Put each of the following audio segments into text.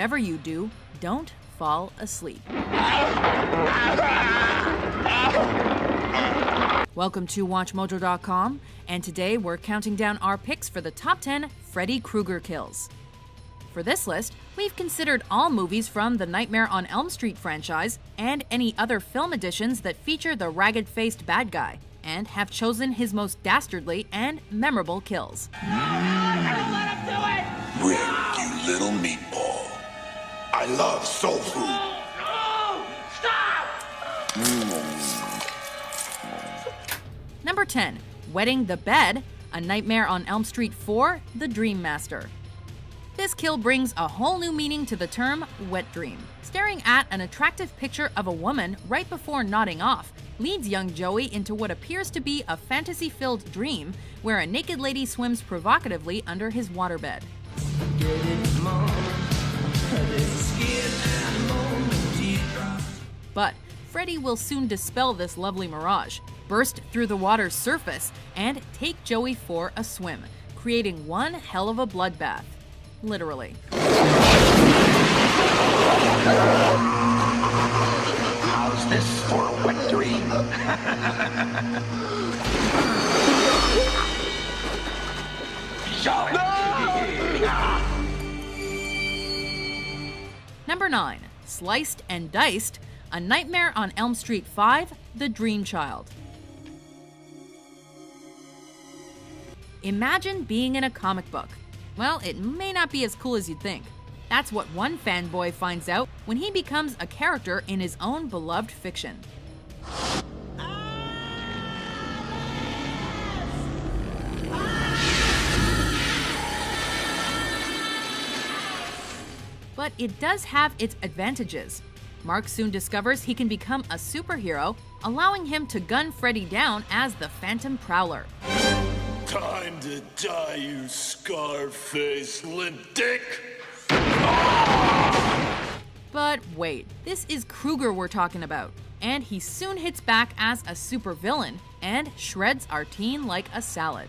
whatever you do, don't fall asleep. Welcome to WatchMojo.com, and today we're counting down our picks for the top 10 Freddy Krueger kills. For this list, we've considered all movies from the Nightmare on Elm Street franchise and any other film editions that feature the ragged-faced bad guy, and have chosen his most dastardly and memorable kills. Rick, you little meatball. I love soul food. No! Stop! Number 10. Wetting the Bed, A Nightmare on Elm Street 4, The Dream Master. This kill brings a whole new meaning to the term wet dream. Staring at an attractive picture of a woman right before nodding off leads young Joey into what appears to be a fantasy-filled dream where a naked lady swims provocatively under his waterbed. But Freddy will soon dispel this lovely mirage, burst through the water's surface, and take Joey for a swim, creating one hell of a bloodbath. Literally. How's this for a wet dream? Number 9. Sliced and Diced, A Nightmare on Elm Street 5, The Dream Child. Imagine being in a comic book. Well, it may not be as cool as you'd think. That's what one fanboy finds out when he becomes a character in his own beloved fiction. But it does have its advantages. Mark soon discovers he can become a superhero, allowing him to gun Freddy down as the Phantom Prowler. Time to die, you scar-faced limp dick! But wait, this is Krueger we're talking about, and he soon hits back as a supervillain and shreds our teen like a salad.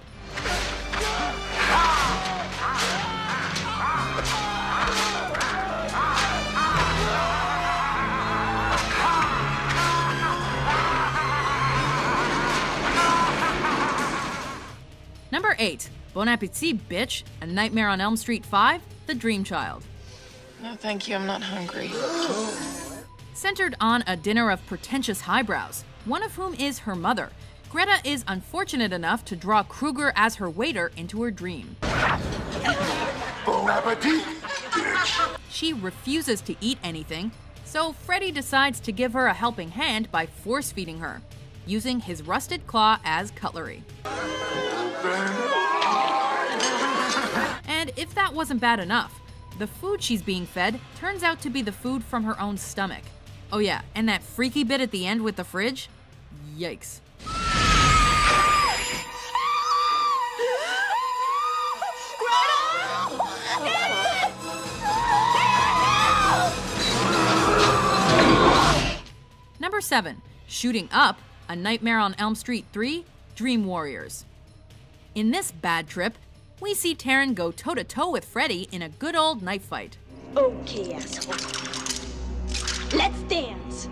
Number 8. Bon appetit, bitch! A Nightmare on Elm Street 5, The Dream Child. No, thank you, I'm not hungry. Centered on a dinner of pretentious highbrows, one of whom is her mother, Greta is unfortunate enough to draw Krueger as her waiter into her dream. Bon appetit, bitch! She refuses to eat anything, so Freddy decides to give her a helping hand by force-feeding her, using his rusted claw as cutlery. And if that wasn't bad enough, the food she's being fed turns out to be the food from her own stomach. Oh yeah, and that freaky bit at the end with the fridge? Yikes. Number 7. Shooting Up, A Nightmare on Elm Street 3, Dream Warriors. In this bad trip, we see Taryn go toe-to-toe with Freddy in a good old knife fight. Okay, asshole. Let's dance!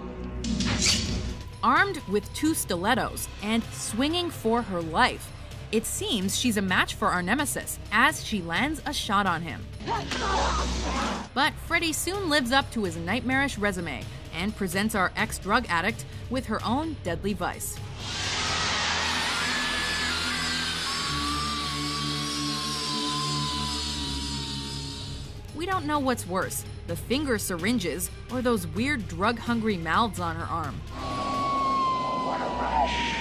Armed with 2 stilettos and swinging for her life, it seems she's a match for our nemesis as she lands a shot on him. But Freddy soon lives up to his nightmarish resume and presents our ex-drug addict with her own deadly vice. We don't know what's worse, the finger syringes or those weird drug-hungry mouths on her arm. What a rush!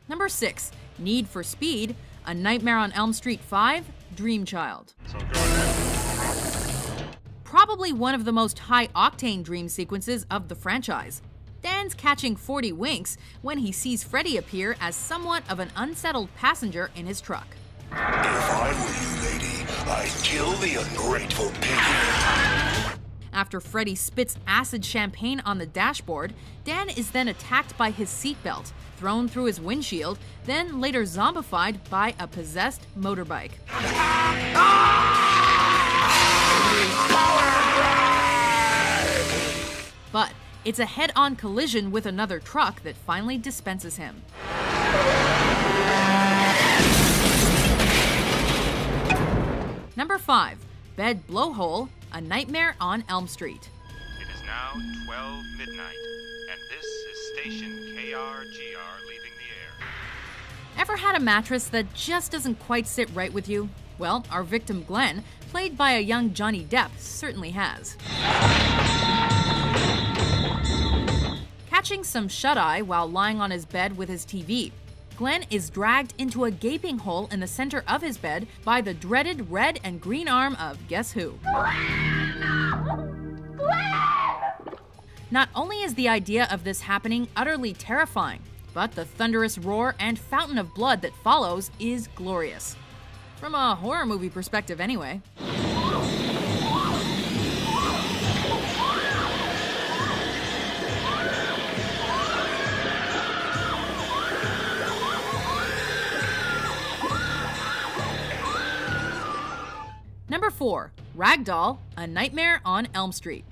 Number 6. Need for Speed, A Nightmare on Elm Street 5, Dream Child. Probably one of the most high-octane dream sequences of the franchise. Dan's catching 40 winks when he sees Freddy appear as somewhat of an unsettled passenger in his truck. If I were you, lady, I'd kill the ungrateful pig. After Freddy spits acid champagne on the dashboard, Dan is then attacked by his seatbelt, thrown through his windshield, then later zombified by a possessed motorbike. It's a head-on collision with another truck that finally dispenses him. Number 5. Bed Blowhole, A Nightmare on Elm Street. It is now 12 midnight, and this is station KRGR leaving the air. Ever had a mattress that just doesn't quite sit right with you? Well, our victim Glenn, played by a young Johnny Depp, certainly has. Catching some shut-eye while lying on his bed with his TV, Glenn is dragged into a gaping hole in the center of his bed by the dreaded red and green arm of guess who? Not only is the idea of this happening utterly terrifying, but the thunderous roar and fountain of blood that follows is glorious. From a horror movie perspective anyway. Number 4. Ragdoll, A Nightmare on Elm Street.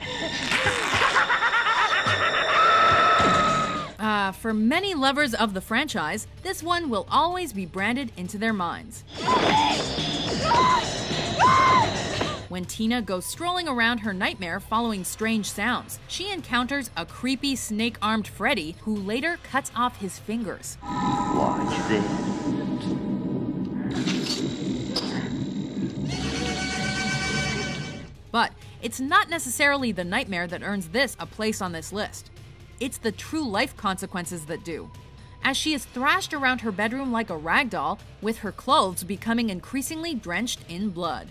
For many lovers of the franchise, this one will always be branded into their minds. When Tina goes strolling around her nightmare following strange sounds, she encounters a creepy snake-armed Freddy who later cuts off his fingers. Watch this. But it's not necessarily the nightmare that earns this a place on this list. It's the true life consequences that do. As she is thrashed around her bedroom like a rag doll, with her clothes becoming increasingly drenched in blood.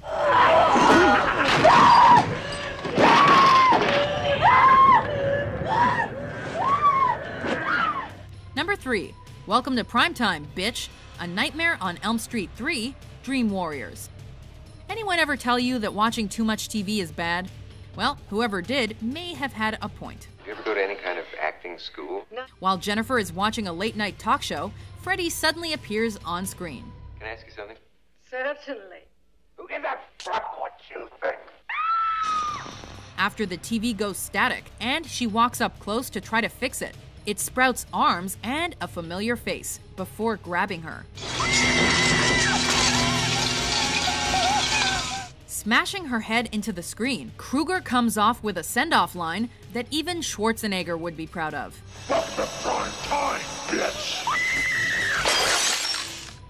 Number 3. Welcome to Primetime, bitch! A Nightmare on Elm Street 3, Dream Warriors. Anyone ever tell you that watching too much TV is bad? Well, whoever did may have had a point. You ever go to any kind of acting school? No. While Jennifer is watching a late-night talk show, Freddy suddenly appears on screen. Can I ask you something? Certainly. Who gives a fuck what you think? After the TV goes static and she walks up close to try to fix it, it sprouts arms and a familiar face before grabbing her. Smashing her head into the screen, Kruger comes off with a send-off line that even Schwarzenegger would be proud of. Welcome to prime time, bitch!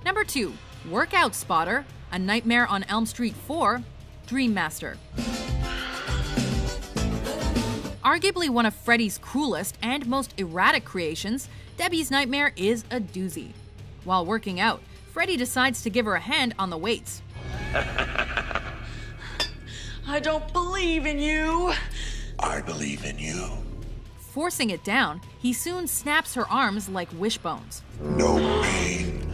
Number 2. Workout Spotter, A Nightmare on Elm Street 4, Dream Master. Arguably one of Freddy's cruelest and most erratic creations, Debbie's nightmare is a doozy. While working out, Freddy decides to give her a hand on the weights. I don't believe in you. I believe in you. Forcing it down, he soon snaps her arms like wishbones. No pain,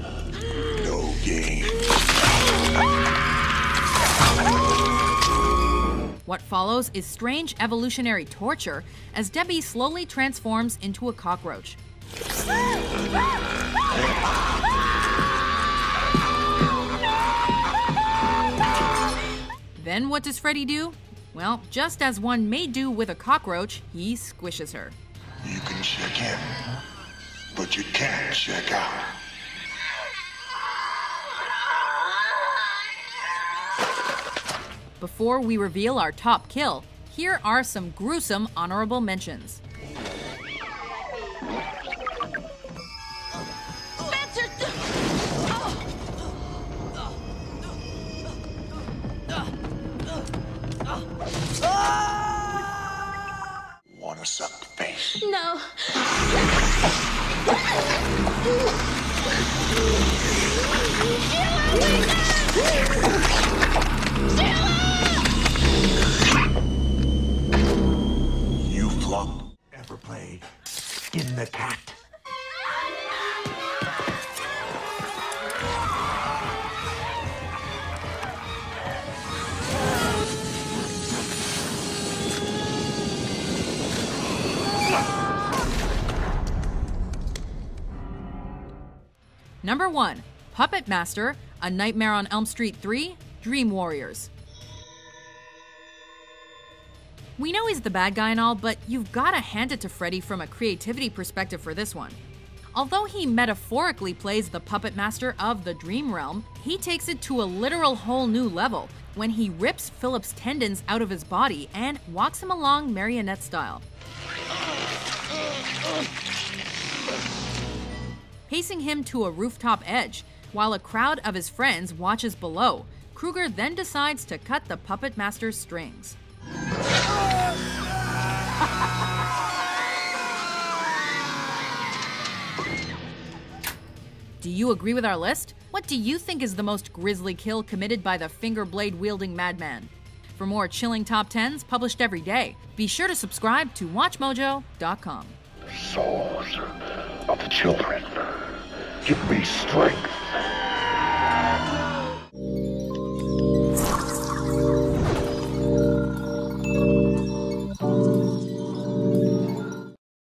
no gain. What follows is strange evolutionary torture as Debbie slowly transforms into a cockroach. Then what does Freddy do? Well, just as one may do with a cockroach, he squishes her. You can check in, but you can't check out. Before we reveal our top kill, here are some gruesome honorable mentions. Wanna suck the face? No. You flop ever played in the cat? Number 1. Puppet Master, A Nightmare on Elm Street 3, Dream Warriors. We know he's the bad guy and all, but you've gotta hand it to Freddy from a creativity perspective for this one. Although he metaphorically plays the puppet master of the dream realm, he takes it to a literal whole new level when he rips Philip's tendons out of his body and walks him along marionette style. Pacing him to a rooftop edge, while a crowd of his friends watches below, Kruger then decides to cut the puppet master's strings. Do you agree with our list? What do you think is the most grisly kill committed by the finger blade wielding madman? For more chilling top 10s published every day, be sure to subscribe to WatchMojo.com. The souls of the children. Give me strength.